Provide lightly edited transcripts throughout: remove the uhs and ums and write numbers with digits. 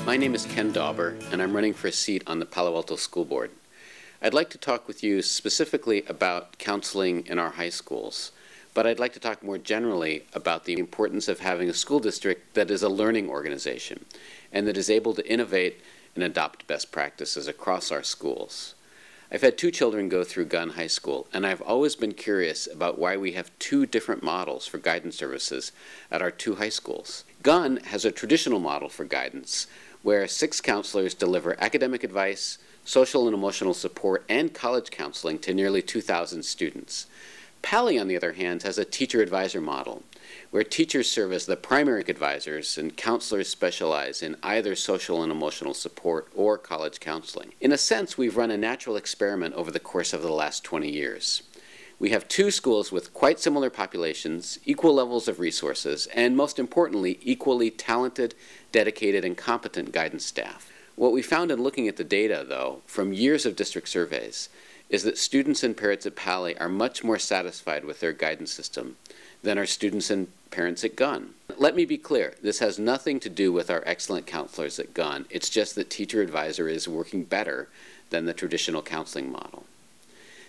My name is Ken Dauber, and I'm running for a seat on the Palo Alto School Board. I'd like to talk with you specifically about counseling in our high schools, but I'd like to talk more generally about the importance of having a school district that is a learning organization and that is able to innovate and adopt best practices across our schools. I've had two children go through Gunn High School, and I've always been curious about why we have two different models for guidance services at our two high schools. Gunn has a traditional model for guidance, where 6 counselors deliver academic advice, social and emotional support, and college counseling to nearly 2,000 students. Pali, on the other hand, has a teacher-advisor model, where teachers serve as the primary advisors and counselors specialize in either social and emotional support or college counseling. In a sense, we've run a natural experiment over the course of the last 20 years. We have two schools with quite similar populations, equal levels of resources, and most importantly, equally talented, dedicated, and competent guidance staff. What we found in looking at the data, though, from years of district surveys, is that students and parents at Pali are much more satisfied with their guidance system than our students and parents at Gunn. Let me be clear, this has nothing to do with our excellent counselors at Gunn. It's just that teacher advisor is working better than the traditional counseling model.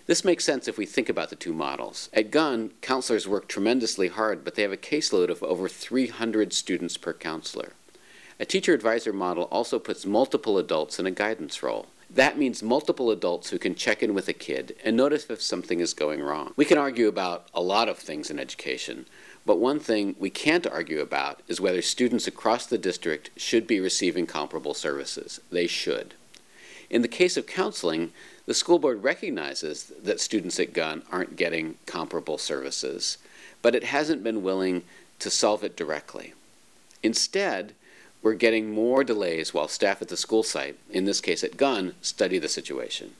This makes sense if we think about the two models. At Gunn, counselors work tremendously hard, but they have a caseload of over 300 students per counselor. A teacher-advisor model also puts multiple adults in a guidance role. That means multiple adults who can check in with a kid and notice if something is going wrong. We can argue about a lot of things in education, but one thing we can't argue about is whether students across the district should be receiving comparable services. They should. In the case of counseling, the school board recognizes that students at Gunn aren't getting comparable services, but it hasn't been willing to solve it directly. Instead, we're getting more delays while staff at the school site, in this case at Gunn, study the situation.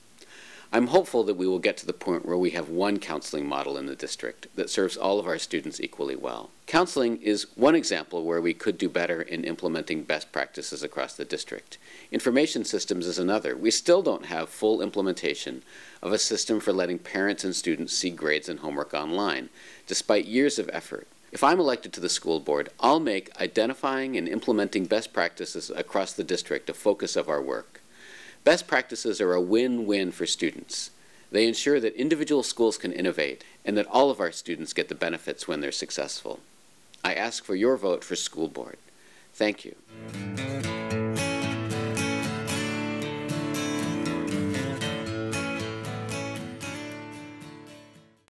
I'm hopeful that we will get to the point where we have one counseling model in the district that serves all of our students equally well. Counseling is one example where we could do better in implementing best practices across the district. Information systems is another. We still don't have full implementation of a system for letting parents and students see grades and homework online, despite years of effort. If I'm elected to the school board, I'll make identifying and implementing best practices across the district a focus of our work. Best practices are a win-win for students. They ensure that individual schools can innovate and that all of our students get the benefits when they're successful. I ask for your vote for school board. Thank you.